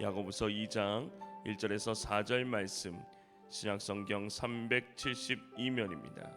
야고보서 2장 1절에서 4절 말씀, 신약성경 372면입니다.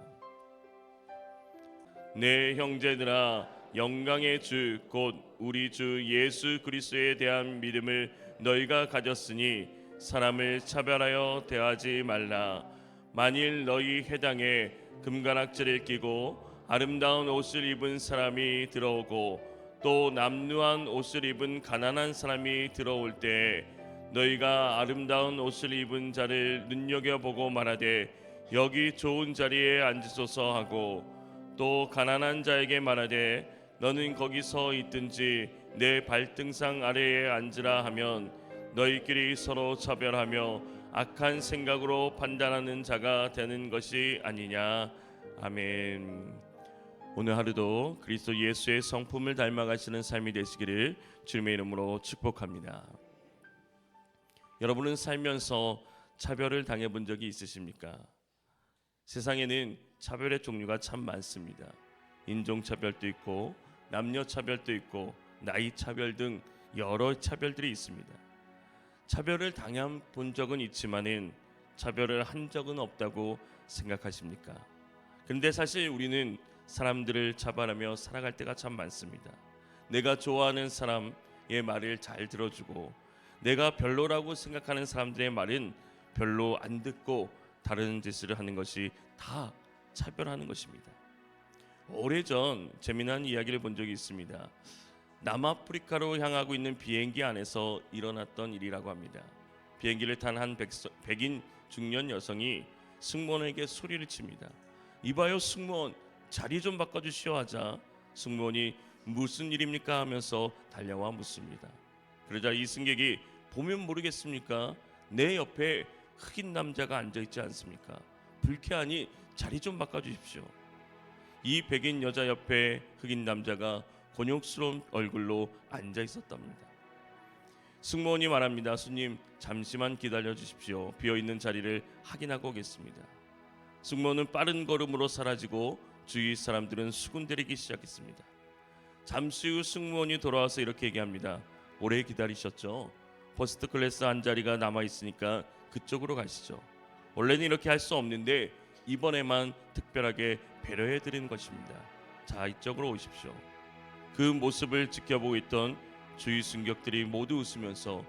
내 형제들아, 영광의 주 곧 우리 주 예수 그리스도에 대한 믿음을 너희가 가졌으니 사람을 차별하여 대하지 말라. 만일 너희 회당에 금가락지를 끼고 아름다운 옷을 입은 사람이 들어오고 또 남루한 옷을 입은 가난한 사람이 들어올 때 너희가 아름다운 옷을 입은 자를 눈여겨보고 말하되 여기 좋은 자리에 앉으소서 하고 또 가난한 자에게 말하되 너는 거기서 있든지 내 발등상 아래에 앉으라 하면 너희끼리 서로 차별하며 악한 생각으로 판단하는 자가 되는 것이 아니냐. 아멘. 오늘 하루도 그리스도 예수의 성품을 닮아가시는 삶이 되시기를 주님의 이름으로 축복합니다. 여러분은 살면서 차별을 당해본 적이 있으십니까? 세상에는 차별의 종류가 참 많습니다. 인종차별도 있고 남녀차별도 있고 나이차별 등 여러 차별들이 있습니다. 차별을 당해본 적은 있지만은 차별을 한 적은 없다고 생각하십니까? 그런데 사실 우리는 사람들을 차별하며 살아갈 때가 참 많습니다. 내가 좋아하는 사람의 말을 잘 들어주고 내가 별로라고 생각하는 사람들의 말은 별로 안 듣고 다른 짓을 하는 것이 다 차별하는 것입니다. 오래전 재미난 이야기를 본 적이 있습니다. 남아프리카로 향하고 있는 비행기 안에서 일어났던 일이라고 합니다. 비행기를 탄 한 백인 중년 여성이 승무원에게 소리를 칩니다. 이봐요 승무원, 자리 좀 바꿔주시오 하자 승무원이 무슨 일입니까 하면서 달려와 묻습니다. 그러자 이 승객이 보면 모르겠습니까? 내 옆에 흑인 남자가 앉아있지 않습니까? 불쾌하니 자리 좀 바꿔주십시오. 이 백인 여자 옆에 흑인 남자가 곤욕스러운 얼굴로 앉아있었답니다. 승무원이 말합니다. 손님 잠시만 기다려 주십시오. 비어있는 자리를 확인하고 오겠습니다. 승무원은 빠른 걸음으로 사라지고 주위 사람들은 수군대리기 시작했습니다. 잠시 후 승무원이 돌아와서 이렇게 얘기합니다. 오래 기다리셨죠? 퍼스트 클래스 한 자리가 남아있으니까 그쪽으로 가시죠. 원래는 이렇게 할 수 없는데 이번에만 특별하게 배려해드리는 것입니다. 자, 이쪽으로 오십시오. 그 모습을 지켜보고 있던 주위 승객들이 모두 웃으면서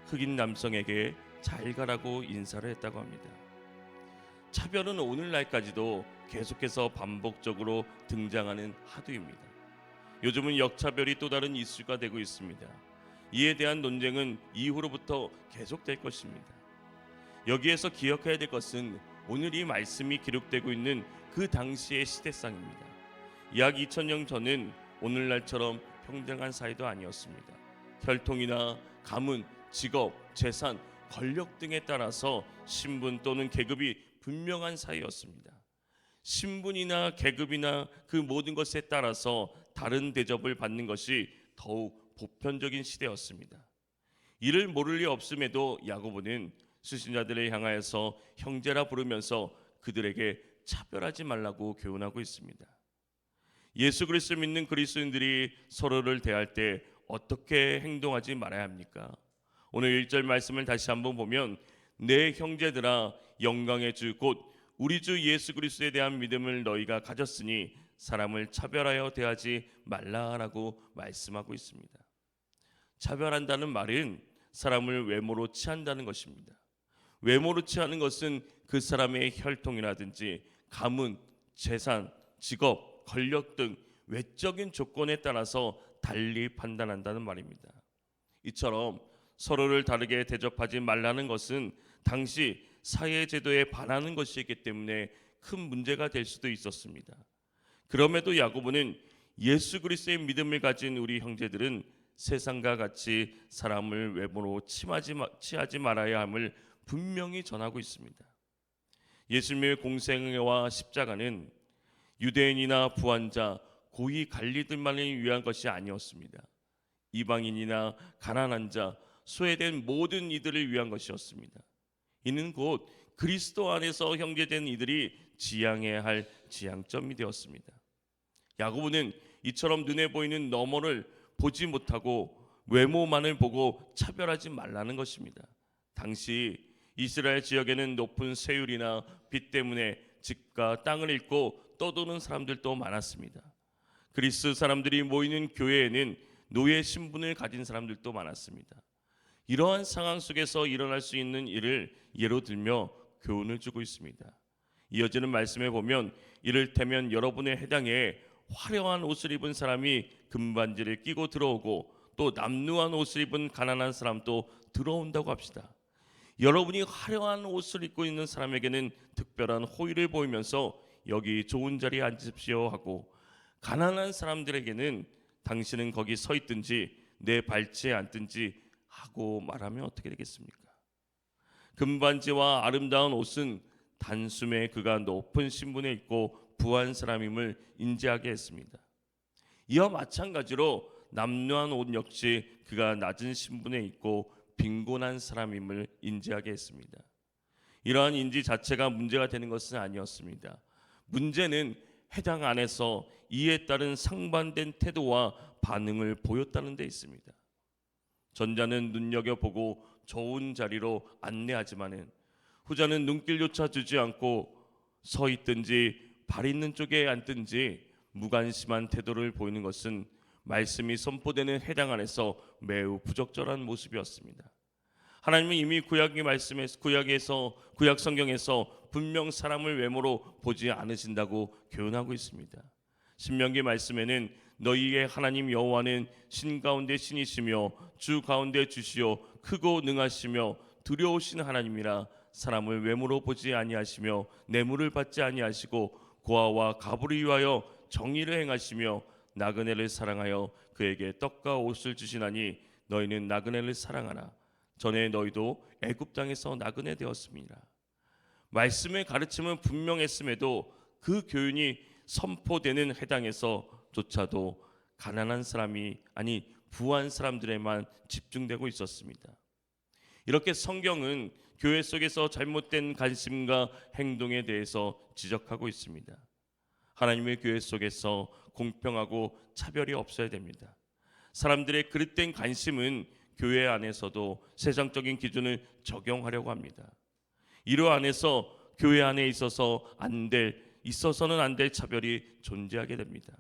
흑인 남성에게 잘 가라고 인사를 했다고 합니다. 차별은 오늘날까지도 계속해서 반복적으로 등장하는 하두입니다. 요즘은 역차별이 또 다른 이슈가 되고 있습니다. 이에 대한 논쟁은 이후로부터 계속될 것입니다. 여기에서 기억해야 될 것은 오늘 이 말씀이 기록되고 있는 그 당시의 시대상입니다. 약 2000년 전은 오늘날처럼 평등한 사회도 아니었습니다. 혈통이나 가문, 직업, 재산, 권력 등에 따라서 신분 또는 계급이 분명한 사회였습니다. 신분이나 계급이나 그 모든 것에 따라서 다른 대접을 받는 것이 더욱 보편적인 시대였습니다. 이를 모를 리 없음에도 야고보는 수신자들을 향하여서 형제라 부르면서 그들에게 차별하지 말라고 교훈하고 있습니다. 예수 그리스도를 믿는 그리스도인들이 서로를 대할 때 어떻게 행동하지 말아야 합니까? 오늘 1절 말씀을 다시 한번 보면 내 형제들아, 영광의 주 곧 우리 주 예수 그리스도에 대한 믿음을 너희가 가졌으니 사람을 차별하여 대하지 말라라고 말씀하고 있습니다. 차별한다는 말은 사람을 외모로 취한다는 것입니다. 외모로 취하는 것은 그 사람의 혈통이라든지 가문, 재산, 직업, 권력 등 외적인 조건에 따라서 달리 판단한다는 말입니다. 이처럼 서로를 다르게 대접하지 말라는 것은 당시 사회 제도에 반하는 것이기 때문에 큰 문제가 될 수도 있었습니다. 그럼에도 야고보는 예수 그리스도의 믿음을 가진 우리 형제들은 세상과 같이 사람을 외모로 취하지 말아야 함을 분명히 전하고 있습니다. 예수님의 공생애와 십자가는 유대인이나 부한자, 고위 관리들만을 위한 것이 아니었습니다. 이방인이나 가난한 자, 소외된 모든 이들을 위한 것이었습니다. 이는 곧 그리스도 안에서 형제된 이들이 지향해야 할 지향점이 되었습니다. 야고보는 이처럼 눈에 보이는 너머를 보지 못하고 외모만을 보고 차별하지 말라는 것입니다. 당시 이스라엘 지역에는 높은 세율이나 빚 때문에 집과 땅을 잃고 떠도는 사람들도 많았습니다. 그리스 사람들이 모이는 교회에는 노예 신분을 가진 사람들도 많았습니다. 이러한 상황 속에서 일어날 수 있는 일을 예로 들며 교훈을 주고 있습니다. 이어지는 말씀에 보면 이를테면 여러분의 해당에 화려한 옷을 입은 사람이 금반지를 끼고 들어오고 또 남루한 옷을 입은 가난한 사람도 들어온다고 합시다. 여러분이 화려한 옷을 입고 있는 사람에게는 특별한 호의를 보이면서 여기 좋은 자리에 앉으십시오 하고, 가난한 사람들에게는 당신은 거기 서 있든지 내 발치에 앉든지 하고 말하면 어떻게 되겠습니까? 금반지와 아름다운 옷은 단숨에 그가 높은 신분에 있고 부한 사람임을 인지하게 했습니다. 이와 마찬가지로 남루한 옷 역시 그가 낮은 신분에 있고 빈곤한 사람임을 인지하게 했습니다. 이러한 인지 자체가 문제가 되는 것은 아니었습니다. 문제는 해당 안에서 이에 따른 상반된 태도와 반응을 보였다는 데 있습니다. 전자는 눈여겨보고 좋은 자리로 안내하지만은 후자는 눈길조차 주지 않고 서 있든지 발 있는 쪽에 앉든지 무관심한 태도를 보이는 것은 말씀이 선포되는 해당 안에서 매우 부적절한 모습이었습니다. 하나님은 이미 구약 성경에서 분명 사람을 외모로 보지 않으신다고 교훈하고 있습니다. 신명기 말씀에는 너희의 하나님 여호와는 신 가운데 신이시며 주 가운데 주시요 크고 능하시며 두려우신 하나님이라 사람을 외모로 보지 아니하시며 뇌물을 받지 아니하시고 고아와 가부를 위하여 정의를 행하시며 나그네를 사랑하여 그에게 떡과 옷을 주시나니 너희는 나그네를 사랑하라. 전에 너희도 애굽 땅에서 나그네 되었습니다. 말씀의 가르침은 분명했음에도 그 교훈이 선포되는 해당에서조차도 가난한 사람이 아니 부한 사람들에만 집중되고 있었습니다. 이렇게 성경은 교회 속에서 잘못된 관심과 행동에 대해서 지적하고 있습니다. 하나님의 교회 속에서 공평하고 차별이 없어야 됩니다. 사람들의 그릇된 관심은 교회 안에서도 세상적인 기준을 적용하려고 합니다. 이로 안에서 교회 안에 있어서는 안 될 차별이 존재하게 됩니다.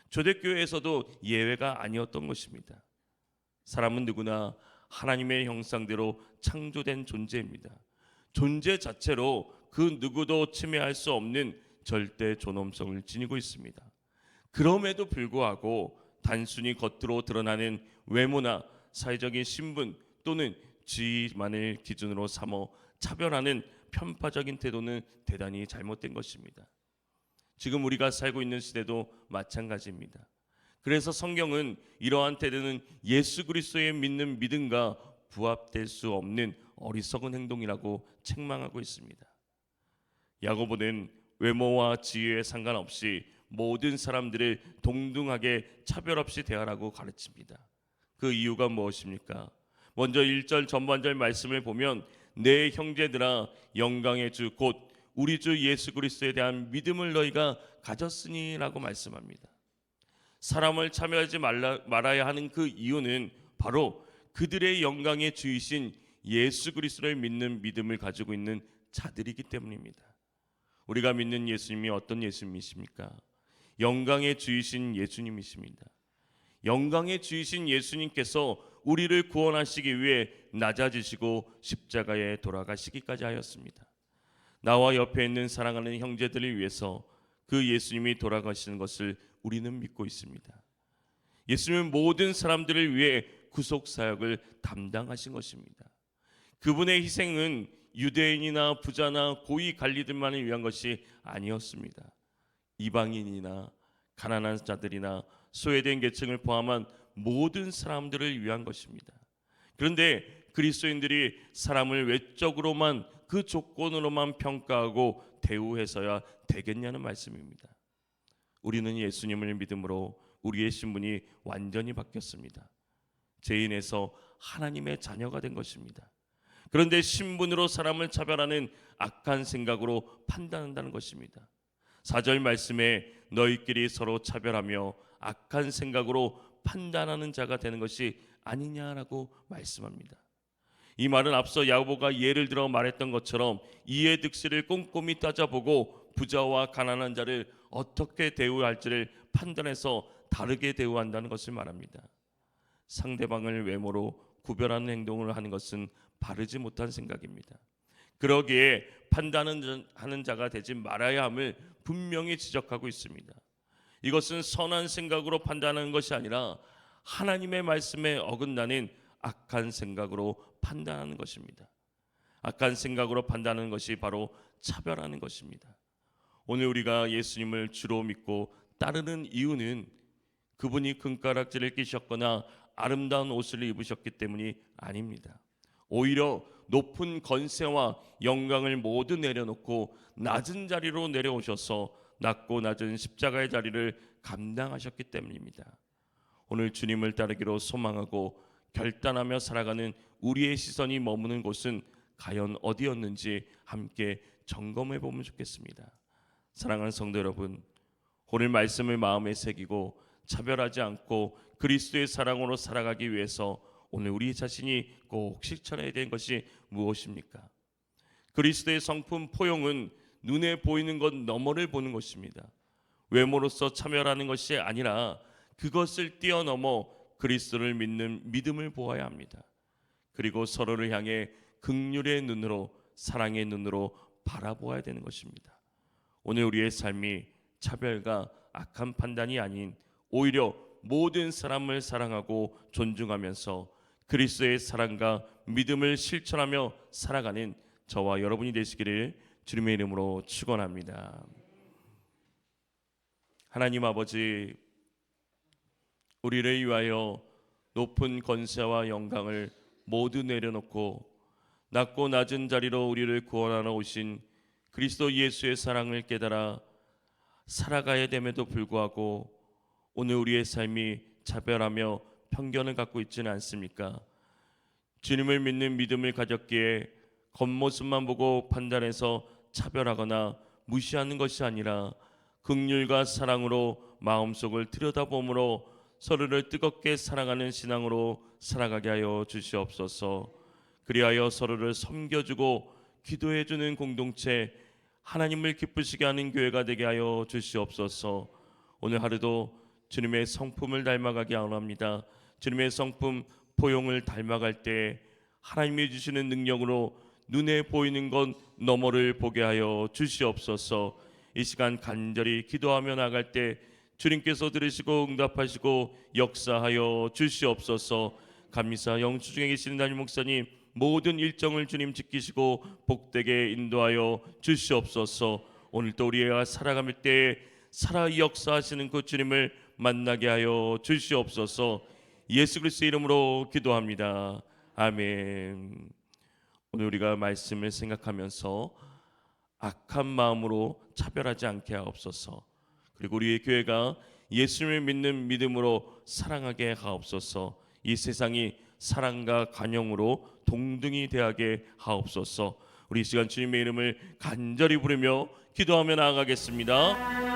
초대교회에서도 예외가 아니었던 것입니다. 사람은 누구나 하나님의 형상대로 창조된 존재입니다. 존재 자체로 그 누구도 침해할 수 없는 절대 존엄성을 지니고 있습니다. 그럼에도 불구하고 단순히 겉으로 드러나는 외모나 사회적인 신분 또는 지위만을 기준으로 삼어 차별하는 편파적인 태도는 대단히 잘못된 것입니다. 지금 우리가 살고 있는 시대도 마찬가지입니다. 그래서 성경은 이러한 태도는 예수 그리스도의 믿는 믿음과 부합될 수 없는 어리석은 행동이라고 책망하고 있습니다. 야고보는 외모와 지위에 상관없이 모든 사람들을 동등하게 차별 없이 대하라고 가르칩니다. 그 이유가 무엇입니까? 먼저 1절 전반절 말씀을 보면 내 형제들아 영광의 주 곧 우리 주 예수 그리스도에 대한 믿음을 너희가 가졌으니 라고 말씀합니다. 사람을 차별하지 말아야 하는 그 이유는 바로 그들의 영광의 주이신 예수 그리스도를 믿는 믿음을 가지고 있는 자들이기 때문입니다. 우리가 믿는 예수님이 어떤 예수님이십니까? 영광의 주이신 예수님이십니다. 영광의 주이신 예수님께서 우리를 구원하시기 위해 낮아지시고 십자가에 돌아가시기까지 하였습니다. 나와 옆에 있는 사랑하는 형제들을 위해서 그 예수님이 돌아가시는 것을 우리는 믿고 있습니다. 예수님은 모든 사람들을 위해 구속사역을 담당하신 것입니다. 그분의 희생은 유대인이나 부자나 고위 관리들만을 위한 것이 아니었습니다. 이방인이나 가난한 자들이나 소외된 계층을 포함한 모든 사람들을 위한 것입니다. 그런데 그리스도인들이 사람을 외적으로만 그 조건으로만 평가하고 대우해서야 되겠냐는 말씀입니다. 우리는 예수님을 믿음으로 우리의 신분이 완전히 바뀌었습니다. 죄인에서 하나님의 자녀가 된 것입니다. 그런데 신분으로 사람을 차별하는 악한 생각으로 판단한다는 것입니다. 4절 말씀에 너희끼리 서로 차별하며 악한 생각으로 판단하는 자가 되는 것이 아니냐라고 말씀합니다. 이 말은 앞서 야고보가 예를 들어 말했던 것처럼 이해 득실을 꼼꼼히 따져보고 부자와 가난한 자를 어떻게 대우할지를 판단해서 다르게 대우한다는 것을 말합니다. 상대방을 외모로 구별하는 행동을 하는 것은 바르지 못한 생각입니다. 그러기에 판단하는 자가 되지 말아야 함을 분명히 지적하고 있습니다. 이것은 선한 생각으로 판단하는 것이 아니라 하나님의 말씀에 어긋나는 악한 생각으로 판단하는 것입니다. 악한 생각으로 판단하는 것이 바로 차별하는 것입니다. 오늘 우리가 예수님을 주로 믿고 따르는 이유는 그분이 금가락지를 끼셨거나 아름다운 옷을 입으셨기 때문이 아닙니다. 오히려 높은 권세와 영광을 모두 내려놓고 낮은 자리로 내려오셔서 낮고 낮은 십자가의 자리를 감당하셨기 때문입니다. 오늘 주님을 따르기로 소망하고 결단하며 살아가는 우리의 시선이 머무는 곳은 과연 어디였는지 함께 점검해 보면 좋겠습니다. 사랑하는 성도 여러분, 오늘 말씀을 마음에 새기고 차별하지 않고 그리스도의 사랑으로 살아가기 위해서 오늘 우리 자신이 꼭 실천해야 되는 것이 무엇입니까? 그리스도의 성품 포용은 눈에 보이는 것 너머를 보는 것입니다. 외모로서 차별하는 것이 아니라 그것을 뛰어넘어 그리스도를 믿는 믿음을 보아야 합니다. 그리고 서로를 향해 긍휼의 눈으로, 사랑의 눈으로 바라보아야 되는 것입니다. 오늘 우리의 삶이 차별과 악한 판단이 아닌 오히려 모든 사람을 사랑하고 존중하면서 그리스도의 사랑과 믿음을 실천하며 살아가는 저와 여러분이 되시기를 주님의 이름으로 축원합니다. 하나님 아버지, 우리를 위하여 높은 권세와 영광을 모두 내려놓고 낮고 낮은 자리로 우리를 구원하러 오신 그리스도 예수의 사랑을 깨달아 살아가야 됨에도 불구하고 오늘 우리의 삶이 차별하며 편견을 갖고 있지는 않습니까? 주님을 믿는 믿음을 가졌기에 겉모습만 보고 판단해서 차별하거나 무시하는 것이 아니라 긍휼과 사랑으로 마음속을 들여다봄으로 서로를 뜨겁게 사랑하는 신앙으로 살아가게 하여 주시옵소서. 그리하여 서로를 섬겨주고 기도해주는 공동체, 하나님을 기쁘시게 하는 교회가 되게 하여 주시옵소서. 오늘 하루도 주님의 성품을 닮아가게 원합니다. 주님의 성품 포용을 닮아갈 때 하나님이 주시는 능력으로 눈에 보이는 것 너머를 보게 하여 주시옵소서. 이 시간 간절히 기도하며 나갈 때 주님께서 들으시고 응답하시고 역사하여 주시옵소서. 감리사 영주 중에 계시는 담임 목사님 모든 일정을 주님 지키시고 복되게 인도하여 주시옵소서. 오늘도 우리가 살아갈 때에 살아 역사하시는 그 주님을 만나게 하여 주시옵소서. 예수 그리스도의 이름으로 기도합니다. 아멘. 오늘 우리가 말씀을 생각하면서 악한 마음으로 차별하지 않게 하옵소서. 그리고 우리의 교회가 예수님을 믿는 믿음으로 사랑하게 하옵소서. 이 세상이 사랑과 관용으로 동등히 대하게 하옵소서. 우리 이 시간 주님의 이름을 간절히 부르며 기도하며 나아가겠습니다.